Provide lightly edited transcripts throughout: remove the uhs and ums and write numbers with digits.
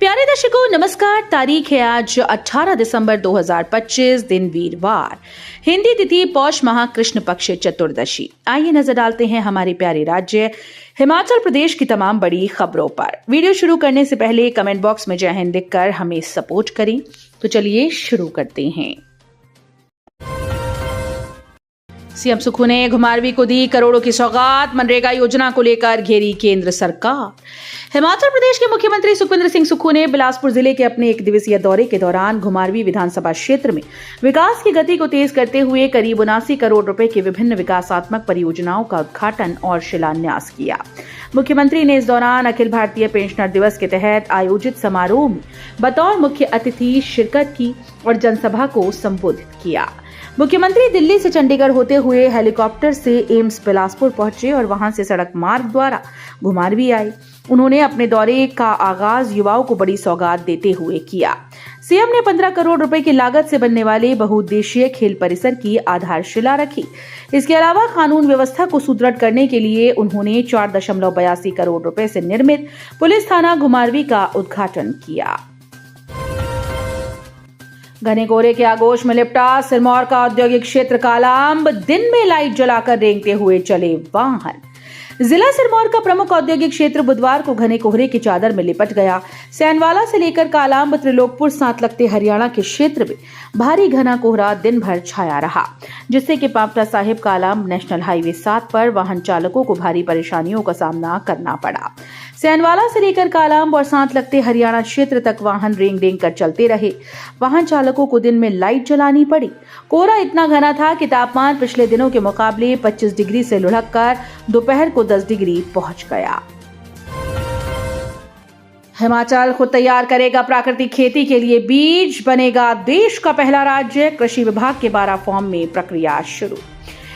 प्यारे दर्शकों नमस्कार। तारीख है आज 18 दिसंबर 2025, दिन वीरवार, हिंदी तिथि पौष माह कृष्ण पक्ष चतुर्दशी। आइए नजर डालते हैं हमारे प्यारे राज्य हिमाचल प्रदेश की तमाम बड़ी खबरों पर। वीडियो शुरू करने से पहले कमेंट बॉक्स में जय हिंद लिखकर हमें सपोर्ट करें। तो चलिए शुरू करते हैं। सीएम सुक्खू ने घुमारवीं को दी करोड़ों की सौगात, मनरेगा योजना को लेकर घेरी केंद्र सरकार। हिमाचल प्रदेश के मुख्यमंत्री सुखविंदर सिंह सुक्खू ने बिलासपुर जिले के अपने एक दिवसीय दौरे के दौरान घुमारवीं विधानसभा क्षेत्र में विकास की गति को तेज करते हुए करीब 79 करोड़ रुपए की विभिन्न विकासात्मक परियोजनाओं का उद्घाटन और शिलान्यास किया। मुख्यमंत्री ने इस दौरान अखिल भारतीय पेंशनर दिवस के तहत आयोजित समारोह में बतौर मुख्य अतिथि शिरकत की और जनसभा को संबोधित किया। मुख्यमंत्री दिल्ली से चंडीगढ़ होते हुए हेलीकॉप्टर से एम्स बिलासपुर पहुंचे और वहां से सड़क मार्ग द्वारा घुमारवीं आए। उन्होंने अपने दौरे का आगाज युवाओं को बड़ी सौगात देते हुए किया। सीएम ने 15 करोड़ रुपए की लागत से बनने वाले बहुउद्देशीय खेल परिसर की आधारशिला रखी। इसके अलावा कानून व्यवस्था को सुदृढ़ करने के लिए उन्होंने 4.82 करोड़ रुपए से निर्मित पुलिस थाना घुमारवीं का उद्घाटन किया। घने कोहरे के आगोश में लिपटा सिरमौर का औद्योगिक क्षेत्र कालाअंब, दिन में लाइट जलाकर रेंगते हुए चले वाहन। जिला सिरमौर का प्रमुख औद्योगिक क्षेत्र बुधवार को घने कोहरे की चादर में लिपट गया। सैनवाला से लेकर कालाअंब, त्रिलोकपुर, साथ लगते हरियाणा के क्षेत्र में भारी घना कोहरा दिन भर छाया रहा, जिससे कि पांवटा साहिब कालाअंब नेशनल हाईवे 7 पर वाहन चालकों को भारी परेशानियों का सामना करना पड़ा। सैनवाला से लेकर कालाअंब और साथ लगते हरियाणा क्षेत्र तक वाहन रेंग रेंग कर चलते रहे। वाहन चालकों को दिन में लाइट जलानी पड़ी। कोहरा इतना घना था कि तापमान पिछले दिनों के मुकाबले 25 डिग्री से लुढ़ककर दोपहर को 10 डिग्री पहुंच गया। हिमाचल खुद तैयार करेगा प्राकृतिक खेती के लिए बीज, बनेगा देश का पहला राज्य। कृषि विभाग के 12 फॉर्म में प्रक्रिया शुरू।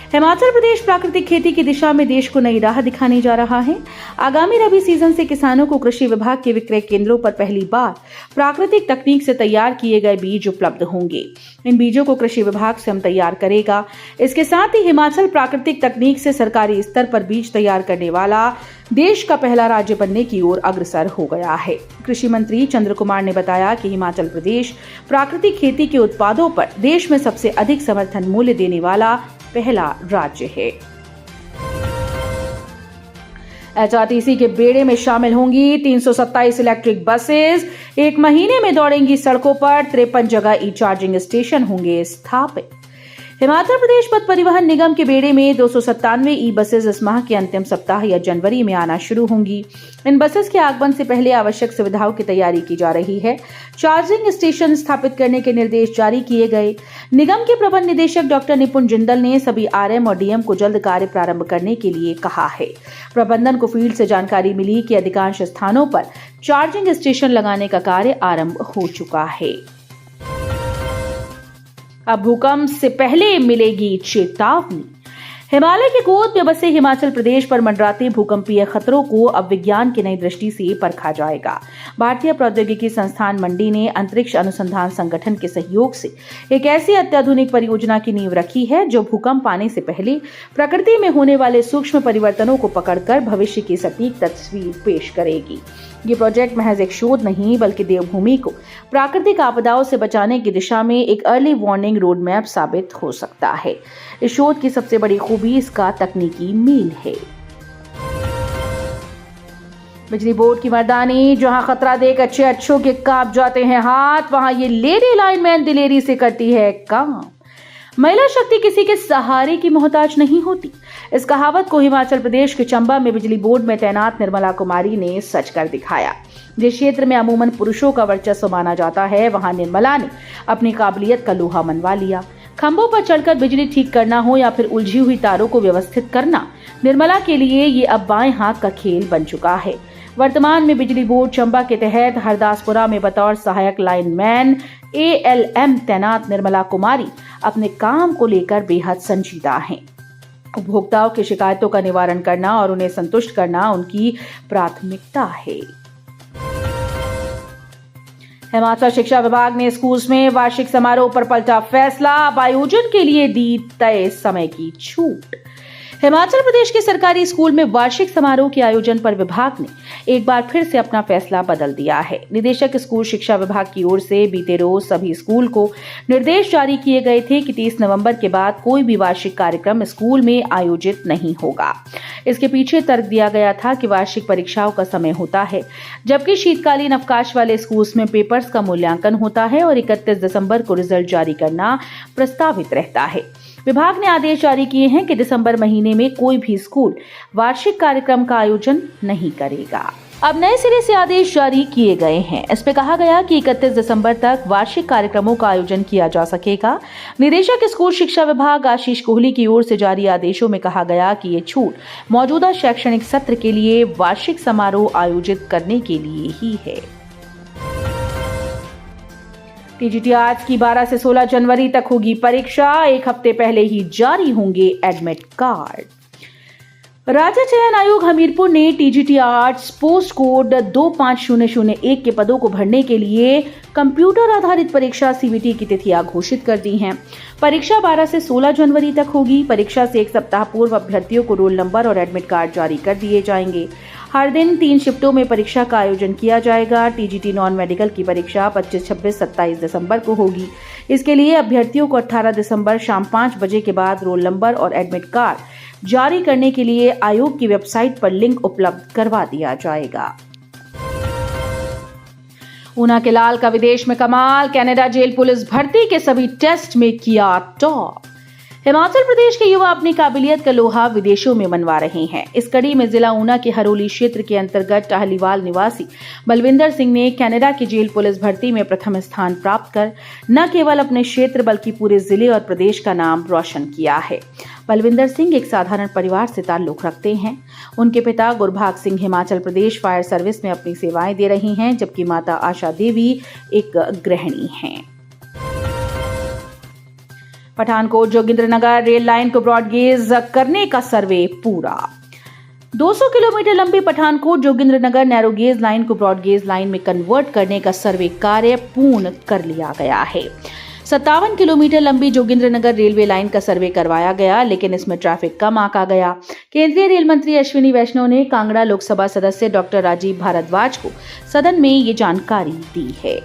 हिमाचल प्रदेश प्राकृतिक खेती की दिशा में देश को नई राह दिखाने जा रहा है। आगामी रबी सीजन से किसानों को कृषि विभाग के विक्रय केंद्रों पर पहली बार प्राकृतिक तकनीक से तैयार किए गए बीज उपलब्ध होंगे। इन बीजों को कृषि विभाग स्वयं तैयार करेगा। इसके साथ ही हिमाचल प्राकृतिक तकनीक से सरकारी स्तर पर बीज तैयार करने वाला देश का पहला राज्य बनने की ओर अग्रसर हो गया है। कृषि मंत्री चंद्र कुमार ने बताया कि हिमाचल प्रदेश प्राकृतिक खेती के उत्पादों पर देश में सबसे अधिक समर्थन मूल्य देने वाला पहला राज्य है। एचआरटीसी के बेड़े में शामिल होंगी 327 इलेक्ट्रिक बसेस। 1 महीने में दौड़ेंगी सड़कों पर। 53 जगह ई चार्जिंग स्टेशन होंगे स्थापित। हिमाचल प्रदेश पथ परिवहन निगम के बेड़े में 297 ई बसेस इस माह के अंतिम सप्ताह या जनवरी में आना शुरू होंगी। इन बसेस के आगमन से पहले आवश्यक सुविधाओं की तैयारी की जा रही है। चार्जिंग स्टेशन स्थापित करने के निर्देश जारी किए गए। निगम के प्रबंध निदेशक डॉक्टर निपुण जिंदल ने सभी आरएम और डीएम को जल्द कार्य प्रारंभ करने के लिए कहा है। प्रबंधन को फील्ड से जानकारी मिली कि अधिकांश स्थानों पर चार्जिंग स्टेशन लगाने का कार्य आरंभ हो चुका है। अब भूकंप से पहले मिलेगी चेतावनी। हिमालय के गोद में बसे हिमाचल प्रदेश पर मंडराते भूकंपीय खतरों को अब विज्ञान की नई दृष्टि से परखा जाएगा। भारतीय प्रौद्योगिकी संस्थान मंडी ने अंतरिक्ष अनुसंधान संगठन के सहयोग से एक ऐसी अत्याधुनिक परियोजना की नींव रखी है जो भूकंप आने से पहले प्रकृति में होने वाले सूक्ष्म परिवर्तनों को पकड़कर भविष्य की सटीक तस्वीर पेश करेगी। ये प्रोजेक्ट महज एक शोध नहीं बल्कि देवभूमि को प्राकृतिक आपदाओं से बचाने की दिशा में एक अर्ली वार्निंग रोड मैप साबित हो सकता है। इस शोध की सबसे बड़ी खूबी इसका तकनीकी मील है। बिजली बोर्ड की मर्दानी, जहां खतरा देख अच्छों के कांप जाते हैं हाथ, वहां ये लेडी लाइनमैन दिलेरी से करती है काम। महिला शक्ति किसी के सहारे की मोहताज नहीं होती। इस कहावत को हिमाचल प्रदेश के चंबा में बिजली बोर्ड में तैनात निर्मला कुमारी ने सच कर दिखाया। जिस क्षेत्र में अमूमन पुरुषों का वर्चस्व माना जाता है, वहां निर्मला ने अपनी काबिलियत का लोहा मनवा लिया। खंभों पर चढ़कर बिजली ठीक करना हो या फिर उलझी हुई तारों को व्यवस्थित करना, निर्मला के लिए ये अब बाएं हाथ का खेल बन चुका है। वर्तमान में बिजली बोर्ड चंबा के तहत हरदासपुरा में बतौर सहायक लाइनमैन ALM तैनात निर्मला कुमारी अपने काम को लेकर बेहद संजीदा हैं। उपभोक्ताओं की शिकायतों का निवारण करना और उन्हें संतुष्ट करना उनकी प्राथमिकता है। हिमाचल शिक्षा विभाग ने स्कूल्स में वार्षिक समारोह पर पलटा फैसला। अब आयोजन के लिए दी तय समय की छूट। हिमाचल प्रदेश के सरकारी स्कूल में वार्षिक समारोह के आयोजन पर विभाग ने एक बार फिर से अपना फैसला बदल दिया है। निदेशक स्कूल शिक्षा विभाग की ओर से बीते रोज सभी स्कूल को निर्देश जारी किए गए थे कि 30 नवंबर के बाद कोई भी वार्षिक कार्यक्रम स्कूल में आयोजित नहीं होगा। इसके पीछे तर्क दिया गया था कि वार्षिक परीक्षाओं का समय होता है, जबकि शीतकालीन अवकाश वाले स्कूल में पेपर्स का मूल्यांकन होता है और 31 दिसंबर को रिजल्ट जारी करना प्रस्तावित रहता है। विभाग ने आदेश जारी किए हैं कि दिसंबर महीने में कोई भी स्कूल वार्षिक कार्यक्रम का आयोजन नहीं करेगा। अब नए सिरे से आदेश जारी किए गए हैं। इसमें कहा गया कि 31 दिसंबर तक वार्षिक कार्यक्रमों का आयोजन किया जा सकेगा। निदेशक स्कूल शिक्षा विभाग आशीष कोहली की ओर से जारी आदेशों में कहा गया कि ये छूट मौजूदा शैक्षणिक सत्र के लिए वार्षिक समारोह आयोजित करने के लिए ही है। टीजीटी आज की 12 से 16 जनवरी तक होगी परीक्षा। एक हफ्ते पहले ही जारी होंगे एडमिट कार्ड। राज्य चयन आयोग हमीरपुर ने टीजीटी आर्ट्स पोस्ट कोड 25001 के पदों को भरने के लिए कंप्यूटर आधारित परीक्षा सीबीटी की तिथियां घोषित कर दी हैं। परीक्षा 12 से 16 जनवरी तक होगी। परीक्षा से एक सप्ताह पूर्व अभ्यर्थियों को रोल नंबर और एडमिट कार्ड जारी कर दिए जाएंगे। हर दिन 3 शिफ्टों में परीक्षा का आयोजन किया जाएगा। टीजीटी नॉन मेडिकल की परीक्षा 25, 26, 27 दिसंबर को होगी। इसके लिए अभ्यर्थियों को 18 दिसंबर शाम 5 बजे के बाद रोल नंबर और एडमिट कार्ड जारी करने के लिए आयोग की वेबसाइट पर लिंक उपलब्ध करवा दिया जाएगा। ऊना के लाल का विदेश में कमाल। कनाडा जेल पुलिस भर्ती के सभी टेस्ट में किया टॉप। हिमाचल प्रदेश के युवा अपनी काबिलियत का लोहा विदेशों में मनवा रहे हैं। इस कड़ी में जिला ऊना के हरोली क्षेत्र के अंतर्गत टाहलीवाल निवासी बलविंदर सिंह ने कनाडा की जेल पुलिस भर्ती में प्रथम स्थान प्राप्त कर न केवल अपने क्षेत्र बल्कि पूरे जिले और प्रदेश का नाम रोशन किया है। बलविंदर सिंह एक साधारण परिवार से ताल्लुक रखते हैं। उनके पिता गुरभाग सिंह हिमाचल प्रदेश फायर सर्विस में अपनी सेवाएं दे रही हैं, जबकि माता आशा देवी एक गृहिणी हैं। पठानकोट जोगिंद्रनगर रेल लाइन को ब्रॉडगेज करने का सर्वे पूरा। 200 किलोमीटर लंबी पठानकोट जोगिंद्रनगर नैरोगेज लाइन को ब्रॉडगेज लाइन में कन्वर्ट करने का सर्वे कार्य पूर्ण कर लिया गया है। 57 किलोमीटर लंबी जोगिंद्रनगर रेलवे लाइन का सर्वे करवाया गया, लेकिन इसमें ट्रैफिक कम आंका गया। केंद्रीय रेल मंत्री अश्विनी वैष्णव ने कांगड़ा लोकसभा सदस्य डॉक्टर राजीव भारद्वाज को सदन में ये जानकारी दी है।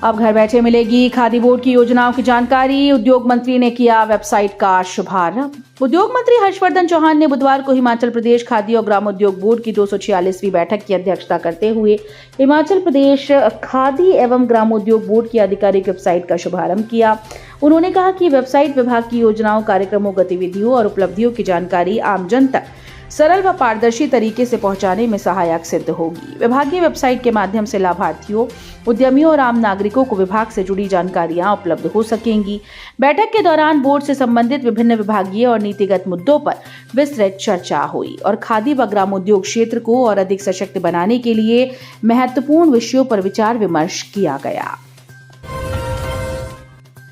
अब घर बैठे मिलेगी खादी बोर्ड की योजनाओं की जानकारी। उद्योग मंत्री ने किया वेबसाइट का शुभारंभ। उद्योग मंत्री हर्षवर्धन चौहान ने बुधवार को हिमाचल प्रदेश खादी और ग्रामोद्योग बोर्ड की 246वीं बैठक की अध्यक्षता करते हुए हिमाचल प्रदेश खादी एवं ग्रामोद्योग बोर्ड की आधिकारिक वेबसाइट का शुभारंभ किया। उन्होंने कहा कि वेबसाइट विभाग की योजनाओं, कार्यक्रमों, गतिविधियों और उपलब्धियों की जानकारी आम जन तक सरल व पारदर्शी तरीके से पहुंचाने में सहायक सिद्ध होगी। विभागीय वेबसाइट के माध्यम से लाभार्थियों, उद्यमियों और आम नागरिकों को विभाग से जुड़ी जानकारियां उपलब्ध हो सकेंगी। बैठक के दौरान बोर्ड से संबंधित विभिन्न विभागीय और नीतिगत मुद्दों पर विस्तृत चर्चा हुई और खादी व ग्रामोद्योग क्षेत्र को और अधिक सशक्त बनाने के लिए महत्वपूर्ण विषयों पर विचार विमर्श किया गया।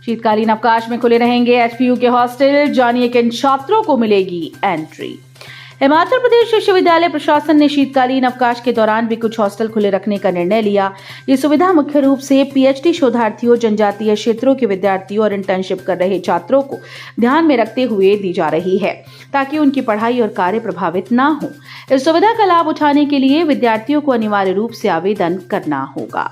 शीतकालीन अवकाश में खुले रहेंगे एचपीयू के हॉस्टल। जानिए किन छात्रों को मिलेगी एंट्री। हिमाचल प्रदेश विश्वविद्यालय प्रशासन ने शीतकालीन अवकाश के दौरान भी कुछ हॉस्टल खुले रखने का निर्णय लिया। ये सुविधा मुख्य रूप से पीएचडी शोधार्थियों, जनजातीय क्षेत्रों के विद्यार्थियों और इंटर्नशिप कर रहे छात्रों को ध्यान में रखते हुए दी जा रही है, ताकि उनकी पढ़ाई और कार्य प्रभावित न हो। इस सुविधा का लाभ उठाने के लिए विद्यार्थियों को अनिवार्य रूप से आवेदन करना होगा।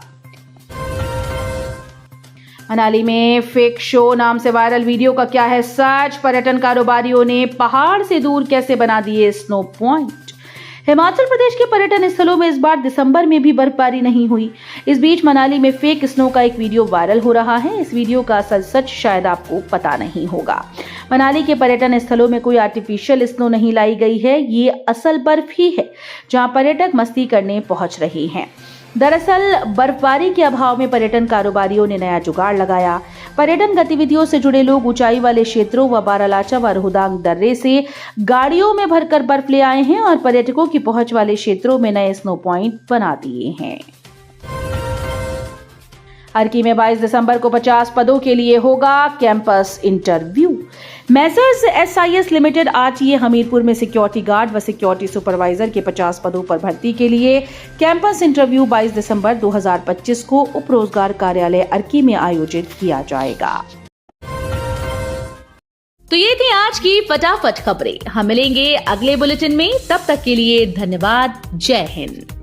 मनाली में फेक शो नाम से वायरल वीडियो का क्या है सच? पर्यटन कारोबारियों ने पहाड़ से दूर कैसे बना दिए स्नो पॉइंट। हिमाचल प्रदेश के पर्यटन स्थलों में इस बार दिसंबर में भी बर्फबारी नहीं हुई। इस बीच मनाली में फेक स्नो का एक वीडियो वायरल हो रहा है। इस वीडियो का असल सच शायद आपको पता नहीं होगा। मनाली के पर्यटन स्थलों में कोई आर्टिफिशियल स्नो नहीं लाई गई है। ये असल बर्फ ही है जहां पर्यटक मस्ती करने पहुंच रहे हैं। दरअसल बर्फबारी के अभाव में पर्यटन कारोबारियों ने नया जुगाड़ लगाया। पर्यटन गतिविधियों से जुड़े लोग ऊंचाई वाले क्षेत्रों व बारालाचा व रोहतांग दर्रे से गाड़ियों में भरकर बर्फ ले आए हैं और पर्यटकों की पहुंच वाले क्षेत्रों में नए स्नो पॉइंट बना दिए हैं। अर्की में 22 दिसंबर को 50 पदों के लिए होगा campus interview. Messrs SIS limited RTA Hamirpur में सिक्योरिटी गार्ड व सिक्योरिटी सुपरवाइजर के 50 पदों पर भर्ती के लिए कैंपस इंटरव्यू 22 दिसंबर 2025 को उप रोजगार कार्यालय अर्की में आयोजित किया जाएगा। तो ये थी आज की फटाफट खबरें। हम मिलेंगे अगले बुलेटिन में, तब तक के लिए धन्यवाद। जय हिंद।